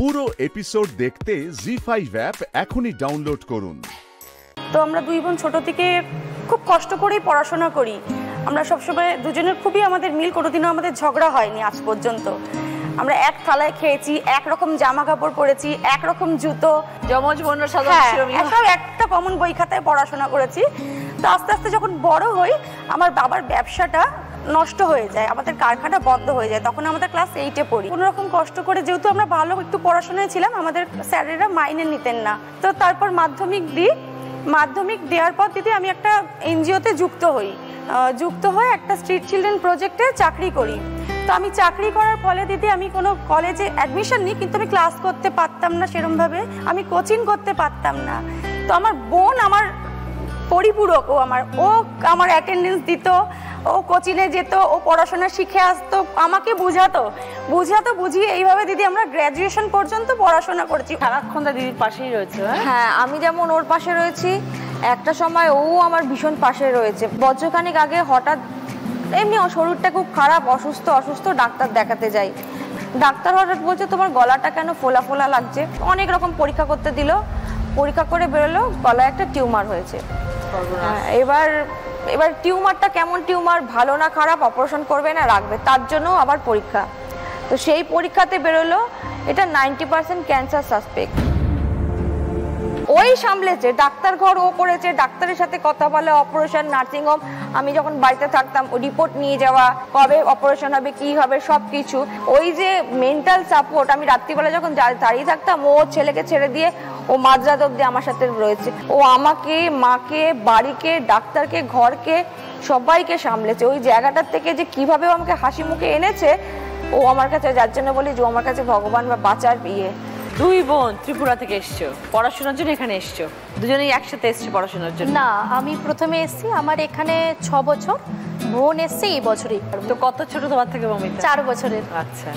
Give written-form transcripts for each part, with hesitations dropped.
পুরো এপিসোড দেখতে জি5 অ্যাপ এখনই ডাউনলোড করুন। তো আমরা দুই বোন ছোট থেকে খুব কষ্ট করেই পড়াশোনা করি। আমরা সবসময় দুজনের খুবই আমাদের মিল, কোনোদিনও আমাদের ঝগড়া হয়নি আজ পর্যন্ত। আমরা এক থালায় খেয়েছি, একরকম জামা কাপড় পরেছি, একরকম জুতো, যমজ বোনরা একটা কমন বই খাতায় পড়াশোনা করেছি। তো আস্তে আস্তে যখন বড় হই, আমার বাবার ব্যবসাটা নষ্ট হয়ে যায়, আমাদের কারখানা বন্ধ হয়ে যায়। তখন আমাদের ক্লাস 8-এ পড়ি। কোনো রকম কষ্ট করে, যেহেতু আমরা ভালো একটু পড়াশোনায় ছিলাম, আমাদের স্যারেরা মাইনে নিতেন না। তো তারপর মাধ্যমিক দেওয়ার পর দিদি আমি একটা এনজিওতে যুক্ত হয়ে একটা স্ট্রিট চিলড্রেন প্রজেক্টে চাকরি করি। তো আমি চাকরি করার ফলে দিদি আমি কোনো কলেজে অ্যাডমিশন নিই, কিন্তু আমি ক্লাস করতে পারতাম না সেরকমভাবে, আমি কোচিং করতে পারতাম না। তো আমার বোন আমার পরিপূরক, ও আমার অ্যাটেন্ডেন্স দিত, ও কোচিংয়ে যেত, ও পড়াশোনা শিখে আসতো, আমাকে বুঝিয়ে এইভাবে দিদি আমরা গ্র্যাজুয়েশন পর্যন্ত পড়াশোনা করেছি। সারাক্ষণ দিদির পাশেই রয়েছে। হ্যাঁ, আমি যেমন ওর পাশে রয়েছি, একটা সময় ও আমার ভীষণ পাশে রয়েছে। বছরখানেক আগে হঠাৎ এমনি শরীরটা খুব খারাপ, অসুস্থ, ডাক্তার দেখাতে যাই। ডাক্তার হঠাৎ বলছে তোমার গলাটা কেন ফোলা ফোলা লাগছে। অনেক রকম পরীক্ষা করতে দিল, পরীক্ষা করে বেরোলো গলায় একটা টিউমার হয়েছে। এবার টিউমারটা কেমন টিউমার, ভালো না খারাপ, অপারেশন করবে না রাখবে, তার জন্য আবার পরীক্ষা। তো সেই পরীক্ষাতে বেরোলো এটা 90% ক্যান্সার সাসপেক্ট। ওই সামলেছে, ডাক্তার ঘর ও করেছে, ডাক্তারের সাথে কথা বলে, অপারেশন, নার্সিংহোম। আমি যখন বাড়িতে থাকতাম রিপোর্ট নিয়ে যাওয়া, কবে অপারেশন হবে, কি হবে, সব কিছু। ওই যে মেন্টাল সাপোর্ট, আমি রাত্রিবেলা যখন দাঁড়িয়ে থাকতাম, ও ছেলেকে ছেড়ে দিয়ে ও মাঝরাত অব্দি আমার সাথে রয়েছে। ও আমাকে, মাকে, বাড়িকে, ডাক্তারকে, ঘরকে, সবাইকে সামলেছে। ওই জায়গাটার থেকে যে কিভাবে আমাকে হাসি মুখে এনেছে ও আমার কাছে, যার জন্য বলি যে আমার কাছে ভগবান বা বাঁচার বিয়ে। দুই বোন ত্রিপুরা থেকে এসছো, পড়াশোনার জন্য এখানে এসছো, দুজনেই একসাথে এসছো পড়াশোনার জন্য? না, আমি প্রথমে এসেছি, আমার এখানে 6 বছর, বোন এসছে এই বছরই। তো কত ছোট তোমার থেকে মমিতা? 4 বছরের। আচ্ছা।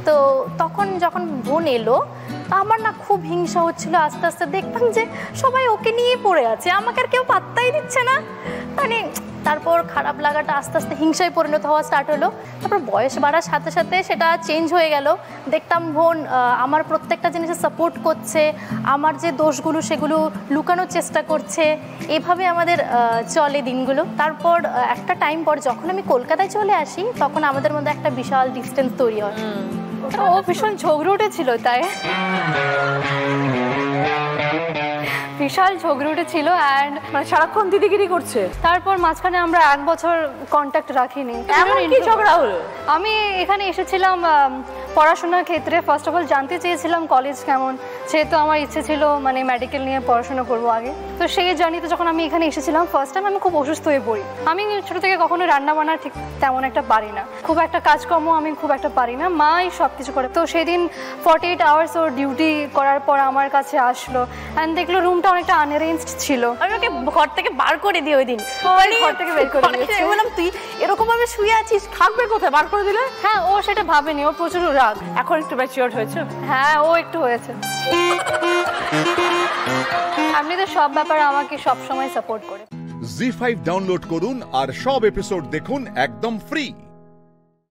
তো তখন যখন বোন এলো, আমার না খুব হিংসা হচ্ছিল। আস্তে আস্তে দেখতাম যে সবাই ওকে নিয়ে পড়ে আছে, আমাকে আর কেউ পাত্তাই দিচ্ছে না। মানে তারপর খারাপ লাগাটা আস্তে আস্তে হিংসায় পরিণত হওয়া স্টার্ট হলো। তারপর বয়স বাড়ার সাথে সাথে সেটা চেঞ্জ হয়ে গেল। দেখতাম বোন আমার প্রত্যেকটা জিনিসে সাপোর্ট করছে, আমার যে দোষগুলো সেগুলো লুকানোর চেষ্টা করছে। এভাবে আমাদের চলে দিনগুলো। তারপর একটা টাইম পর যখন আমি কলকাতায় চলে আসি, তখন আমাদের মধ্যে একটা বিশাল ডিস্টেন্স তৈরি হয়। ও ভীষণ ঝগড়ে ছিল, তাই বিশাল ঝগড়ে ছিল। অ্যান্ড মানে সারাক্ষণ দিদিগিরি করছে। তারপর মাঝখানে আমরা 1 বছর কন্ট্যাক্ট রাখিনি। এমন কি ঝগড়া হলো? আমি এখানে এসেছিলাম পড়াশোনার ক্ষেত্রে। ফার্স্ট অফ অল জানতে চেয়েছিলাম কলেজ কেমন, যেহেতু আমার ইচ্ছে ছিল মানে মেডিকেল নিয়ে পড়াশোনা করবো আগে। তো সেই জার্নিতে যখন আমি এখানে এসেছিলাম ফার্স্ট টাইম, আমি খুব অসুস্থ হয়ে পড়ি। আমি ছোটো থেকে কখনো রান্না বান্না ঠিক তেমন একটা পারি না, খুব একটা কাজকর্ম আমি খুব একটা পারি না, মাই সব কিছু করে। তো সেদিন 48 আওয়ার্স ওর ডিউটি করার পর আমার কাছে আসলো অ্যান্ড দেখলো রুমটা অনেকটা আনঅ্যারেঞ্জড ছিল। আমি ওকে ঘর থেকে বার করে দিই ওই দিন। ঘর থেকে বের করে দিয়েছি। বললাম তুই এরকম ভাবে শুয়ে আছিস, থাকবে কোথায়, বার করে দিলে? হ্যাঁ, ও সেটা ভাবেনি, ও প্রচুর রাগ। এখন একটু ম্যাচিওর হয়েছে? হ্যাঁ, ও একটু হয়েছে। এমনিতে সব ব্যাপারে আমাকে সবসময় সাপোর্ট করে। জি5 ডাউনলোড করুন আর সব এপিসোড দেখুন একদম ফ্রি।